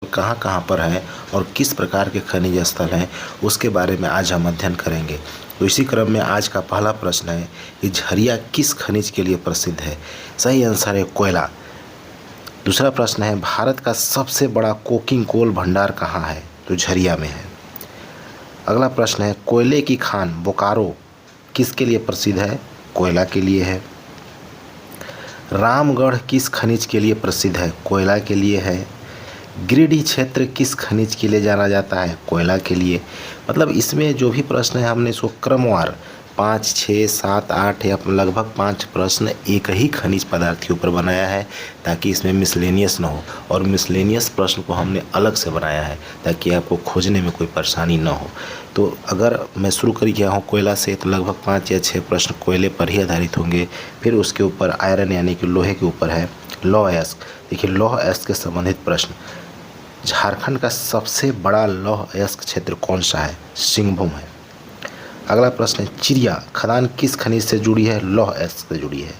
कहाँ कहाँ पर है और किस प्रकार के खनिज स्थल हैं उसके बारे में आज हम अध्ययन करेंगे। तो इसी क्रम में आज का पहला प्रश्न है कि झरिया किस खनिज के लिए प्रसिद्ध है। सही आंसर है कोयला। दूसरा प्रश्न है भारत का सबसे बड़ा कोकिंग कोल भंडार कहाँ है, तो झरिया में है। अगला प्रश्न है कोयले की खान बोकारो किसके लिए प्रसिद्ध है, कोयला के लिए है। रामगढ़ किस खनिज के लिए प्रसिद्ध है, कोयला के लिए है। गिरिडीह क्षेत्र किस खनिज के लिए जाना जाता है, कोयला के लिए। मतलब इसमें जो भी प्रश्न है हमने इसको क्रमवार 5, 6, 7, 8 या लगभग 5 प्रश्न एक ही खनिज पदार्थ के ऊपर बनाया है ताकि इसमें मिसलेनियस ना हो, और मिसलेनियस प्रश्न को हमने अलग से बनाया है ताकि आपको खोजने में कोई परेशानी ना हो। तो अगर मैं शुरू कर गया हूँ कोयला से, तो लगभग 5 या 6 प्रश्न कोयले पर ही आधारित होंगे। फिर उसके ऊपर आयरन यानी कि लोहे के ऊपर है लौह अयस्क। देखिए लौह अयस्क के संबंधित प्रश्न, झारखंड का सबसे बड़ा लौह अयस्क क्षेत्र कौन सा है, सिंहभूम है। अगला प्रश्न है चिड़िया खदान किस खनिज से जुड़ी है, लौह अयस्क से जुड़ी है।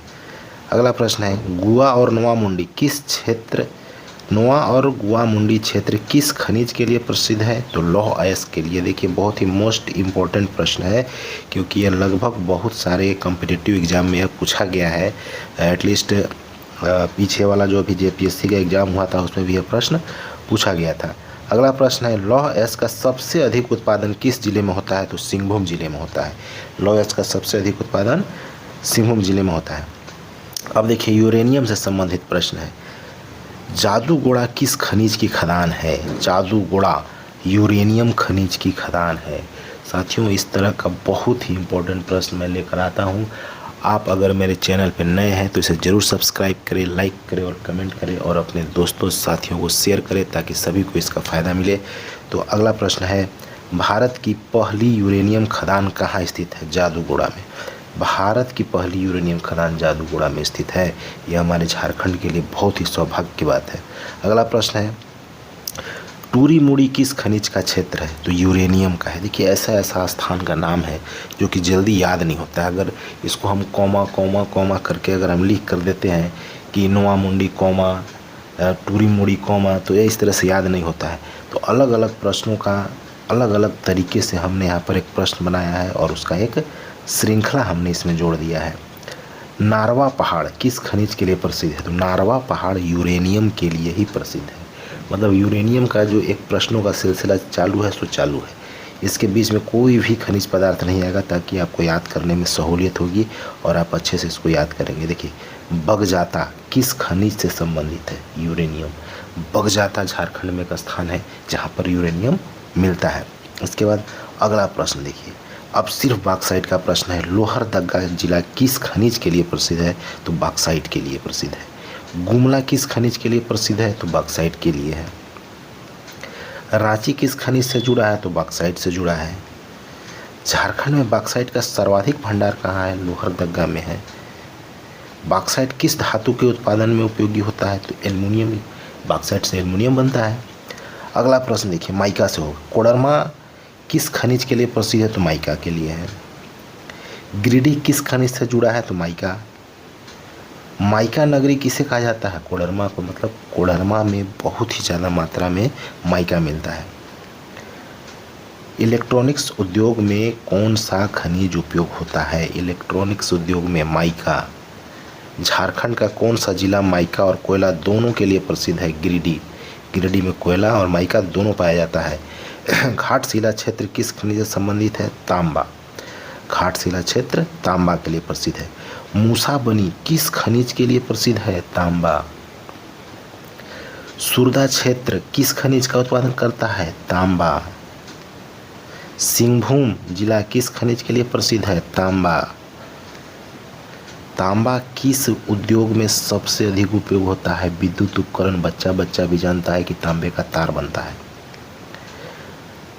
अगला प्रश्न है गुआ और नोआमुंडी किस क्षेत्र, नोआ और गुआमुंडी क्षेत्र किस खनिज के लिए प्रसिद्ध है, तो लौह अयस्क के लिए। देखिए बहुत ही मोस्ट इम्पोर्टेंट प्रश्न है क्योंकि यह लगभग बहुत सारे कॉम्पिटिटिव एग्जाम में यह पूछा गया है। एटलीस्ट पीछे वाला जो भी जेपीएससी का एग्ज़ाम हुआ था उसमें भी यह प्रश्न पूछा गया था। अगला प्रश्न है लौह अयस्क का सबसे अधिक उत्पादन किस जिले में होता है, तो सिंहभूम जिले में होता है। लौह अयस्क का सबसे अधिक उत्पादन सिंहभूम जिले में होता है। अब देखिए यूरेनियम से संबंधित प्रश्न है जादूगोड़ा किस खनिज की खदान है, जादूगोड़ा यूरेनियम खनिज की खदान है। साथियों इस तरह का बहुत ही इम्पोर्टेंट प्रश्न मैं लेकर आता हूँ। आप अगर मेरे चैनल पर नए हैं तो इसे ज़रूर सब्सक्राइब करें, लाइक करें और कमेंट करें और अपने दोस्तों साथियों को शेयर करें ताकि सभी को इसका फ़ायदा मिले। तो अगला प्रश्न है भारत की पहली यूरेनियम खदान कहाँ स्थित है, जादूगोड़ा में। भारत की पहली यूरेनियम खदान जादूगोड़ा में स्थित है। यह हमारे झारखंड के लिए बहुत ही सौभाग्य की बात है। अगला प्रश्न है टूरी मुड़ी किस खनिज का क्षेत्र है, तो यूरेनियम का है। देखिए ऐसा ऐसा स्थान का नाम है जो कि जल्दी याद नहीं होता है। अगर इसको हम कॉमा कॉमा कॉमा करके अगर हम लिख कर देते हैं कि नोआमुंडी कॉमा टूरी मुड़ी कॉमा, तो ये इस तरह से याद नहीं होता है। तो अलग अलग प्रश्नों का अलग अलग तरीके से हमने यहाँ पर एक प्रश्न बनाया है और उसका एक श्रृंखला हमने इसमें जोड़ दिया है। नारवा पहाड़ किस खनिज के लिए प्रसिद्ध है, तो नारवा पहाड़ यूरेनियम के लिए ही प्रसिद्ध है। मतलब यूरेनियम का जो एक प्रश्नों का सिलसिला चालू है सो चालू है। इसके बीच में कोई भी खनिज पदार्थ नहीं आएगा ताकि आपको याद करने में सहूलियत होगी और आप अच्छे से इसको याद करेंगे। देखिए बगजाता किस खनिज से संबंधित है, यूरेनियम। बगजाता झारखंड में एक स्थान है जहाँ पर यूरेनियम मिलता है। इसके बाद अगला प्रश्न देखिए, अब सिर्फ बॉक्साइट का प्रश्न है। लोहरदगा जिला किस खनिज के लिए प्रसिद्ध है, तो बॉक्साइट के लिए प्रसिद्ध है। गुमला किस खनिज के लिए प्रसिद्ध है, तो बॉक्साइट के लिए है। रांची किस खनिज से जुड़ा है, तो बॉक्साइट से जुड़ा है। झारखंड में बॉक्साइट का सर्वाधिक भंडार कहाँ है, लोहरदगा में है। बॉक्साइट किस धातु के उत्पादन में उपयोगी होता है, तो एल्युमिनियम। बॉक्साइट से एल्युमिनियम बनता है। अगला प्रश्न देखिए माइका से होगा। कोडरमा किस खनिज के लिए प्रसिद्ध है, तो माइका के लिए है। गिरिडीह किस खनिज से जुड़ा है, तो माइका। माइका नगरी किसे कहा जाता है, कोडरमा को। मतलब कोडरमा में बहुत ही ज़्यादा मात्रा में माइका मिलता है। इलेक्ट्रॉनिक्स उद्योग में कौन सा खनिज उपयोग होता है, इलेक्ट्रॉनिक्स उद्योग में माइका। झारखंड का कौन सा जिला माइका और कोयला दोनों के लिए प्रसिद्ध है, गिरिडीह। गिरिडीह में कोयला और माइका दोनों पाया जाता है। घाटशिला क्षेत्र किस खनिज से संबंधित है, तांबा। घाटशिला क्षेत्र तांबा के लिए प्रसिद्ध है। मूसाबनी किस खनिज के लिए प्रसिद्ध है, तांबा। सुरदा क्षेत्र किस खनिज का उत्पादन करता है, तांबा। सिंहभूम जिला किस खनिज के लिए प्रसिद्ध है, तांबा। तांबा किस उद्योग में सबसे अधिक उपयोग होता है, विद्युत उपकरण। बच्चा बच्चा भी जानता है कि तांबे का तार बनता है।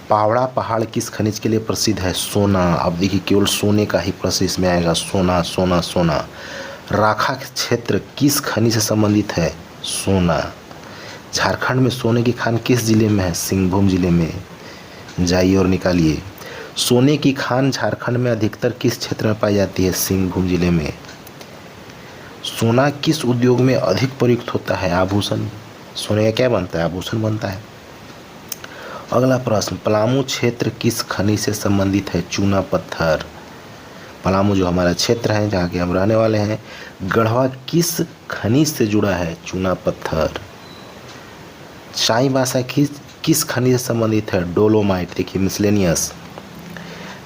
पावड़ा पहाड़ किस खनिज के लिए प्रसिद्ध है, सोना। अब देखिए केवल सोने का ही प्रश्न इसमें आएगा, सोना सोना सोना। राखा क्षेत्र किस खनिज से संबंधित है, सोना। झारखंड में सोने की खान किस जिले में है, सिंहभूम जिले में। जाइए और निकालिए। सोने की खान झारखंड में अधिकतर किस क्षेत्र में पाई जाती है, सिंहभूम जिले में। सोना किस उद्योग में अधिक प्रयुक्त होता है, आभूषण। सोने का क्या बनता है? आभूषण बनता है। अगला प्रश्न, पलामू क्षेत्र किस खनिज से संबंधित है? चूना पत्थर। पलामू जो हमारा क्षेत्र है जहाँ के हम रहने वाले हैं, गढ़वा किस खनिज से जुड़ा है? चूना पत्थर। चाईबासा किस खनिज से संबंधित है? डोलोमाइट। देखिए मिसलेनियस।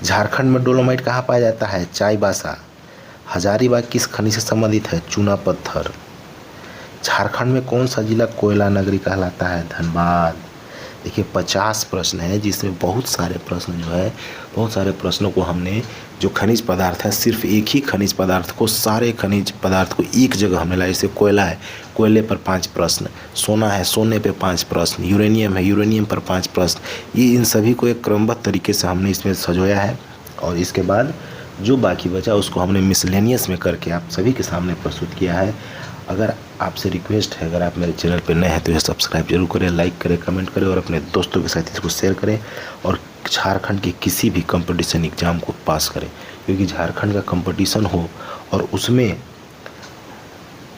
झारखंड में डोलोमाइट कहाँ पाया जाता है? चाईबासा। हजारीबाग किस खनिज से संबंधित है? चूना पत्थर। झारखंड में कौन सा जिला कोयला नगरी कहलाता है? धनबाद। देखिए 50 प्रश्न है जिसमें बहुत सारे प्रश्न जो है, बहुत सारे प्रश्नों को हमने जो खनिज पदार्थ है, सिर्फ एक ही खनिज पदार्थ को, सारे खनिज पदार्थ को एक जगह हमने लाया। जैसे कोयला है, कोयले पर 5 प्रश्न, सोना है, सोने पे 5 प्रश्न, यूरेनियम है, यूरेनियम पर 5 प्रश्न। ये इन सभी को एक क्रमबद्ध तरीके से हमने इसमें सजोया है और इसके बाद जो बाकी बचा उसको हमने मिसलेनियस में करके आप सभी के सामने प्रस्तुत किया है। अगर आपसे रिक्वेस्ट है, अगर आप मेरे चैनल पर नए हैं तो इसे सब्सक्राइब जरूर करें, लाइक करें, कमेंट करें और अपने दोस्तों के साथ इसको शेयर करें और झारखंड के किसी भी कंपटीशन एग्ज़ाम को पास करें, क्योंकि झारखंड का कंपटीशन हो और उसमें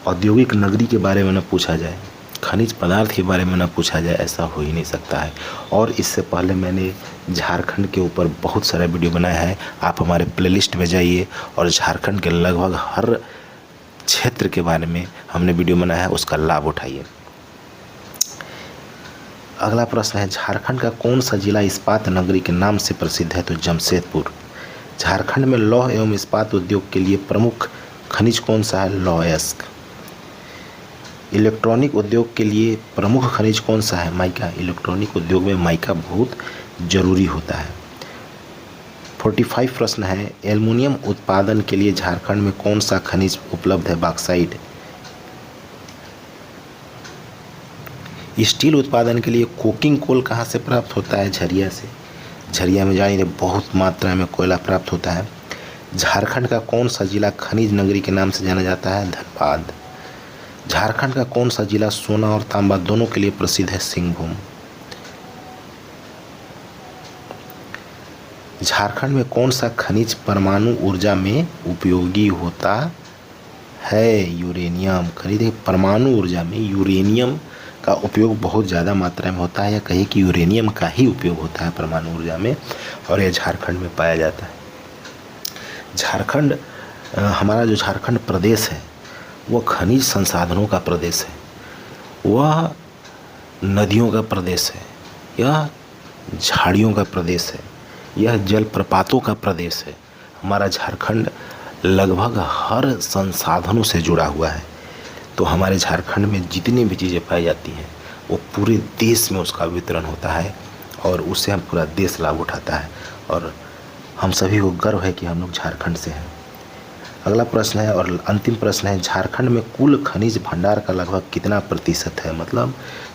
औद्योगिक नगरी के बारे में न पूछा जाए, खनिज पदार्थ के बारे में न पूछा जाए, ऐसा हो ही नहीं सकता है। और इससे पहले मैंने झारखंड के ऊपर बहुत सारा वीडियो बनाया है, आप हमारे प्लेलिस्ट में जाइए और झारखंड के लगभग हर क्षेत्र के बारे में हमने वीडियो बनाया है, उसका लाभ उठाइए। अगला प्रश्न है, झारखंड का कौन सा जिला इस्पात नगरी के नाम से प्रसिद्ध है? तो जमशेदपुर। झारखंड में लौह एवं इस्पात उद्योग के लिए प्रमुख खनिज कौन सा है? लौह अयस्क। इलेक्ट्रॉनिक उद्योग के लिए प्रमुख खनिज कौन सा है? माइका। इलेक्ट्रॉनिक उद्योग में माइका बहुत जरूरी होता है। 45 प्रश्न है, एल्युमिनियम उत्पादन के लिए झारखंड में कौन सा खनिज उपलब्ध है? बॉक्साइट। स्टील उत्पादन के लिए कोकिंग कोल कहाँ से प्राप्त होता है? झरिया से। झरिया में जानिए बहुत मात्रा में कोयला प्राप्त होता है। झारखंड का कौन सा जिला खनिज नगरी के नाम से जाना जाता है? धनबाद। झारखंड का कौन सा जिला सोना और तांबा दोनों के लिए प्रसिद्ध है? सिंहभूम। झारखंड में कौन सा खनिज परमाणु ऊर्जा में उपयोगी होता है? यूरेनियम। खनिज परमाणु ऊर्जा में यूरेनियम का उपयोग बहुत ज़्यादा मात्रा में होता है, या कहीं कि यूरेनियम का ही उपयोग होता है परमाणु ऊर्जा में, और यह झारखंड में पाया जाता है। झारखंड, हमारा जो झारखंड प्रदेश है वह खनिज संसाधनों का प्रदेश है, वह नदियों का प्रदेश है, यह झाड़ियों का प्रदेश है, यह जलप्रपातों का प्रदेश है। हमारा झारखंड लगभग हर संसाधनों से जुड़ा हुआ है। तो हमारे झारखंड में जितनी भी चीज़ें पाई जाती हैं वो पूरे देश में उसका वितरण होता है और उससे हम पूरा देश लाभ उठाता है, और हम सभी को गर्व है कि हम लोग झारखंड से हैं। अगला प्रश्न है और अंतिम प्रश्न है, झारखंड में कुल खनिज भंडार का लगभग कितना प्रतिशत है? मतलब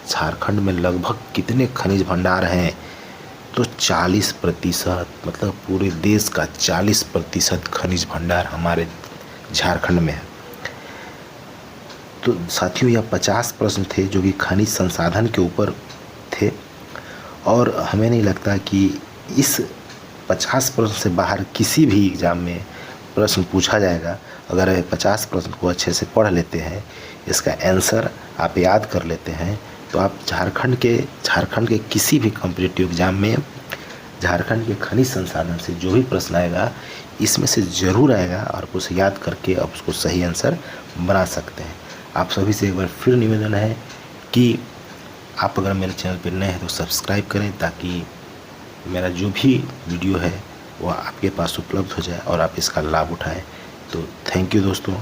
झारखंड में लगभग कितने खनिज भंडार हैं? तो 40%। मतलब पूरे देश का 40% खनिज भंडार हमारे झारखंड में है। तो साथियों, यह 50 प्रश्न थे जो कि खनिज संसाधन के ऊपर थे, और हमें नहीं लगता कि इस 50 प्रश्न से बाहर किसी भी एग्ज़ाम में प्रश्न पूछा जाएगा। अगर 50 प्रश्न को अच्छे से पढ़ लेते हैं, इसका आंसर आप याद कर लेते हैं, तो आप झारखंड के किसी भी कॉम्पिटिटिव एग्ज़ाम में झारखंड के खनिज संसाधन से जो भी प्रश्न आएगा इसमें से ज़रूर आएगा, और उसे याद करके आप उसको सही आंसर बना सकते हैं। आप सभी से एक बार फिर निवेदन है कि आप अगर मेरे चैनल पर नए हैं तो सब्सक्राइब करें, ताकि मेरा जो भी वीडियो है वो आपके पास उपलब्ध हो जाए और आप इसका लाभ उठाएं। तो थैंक यू दोस्तों।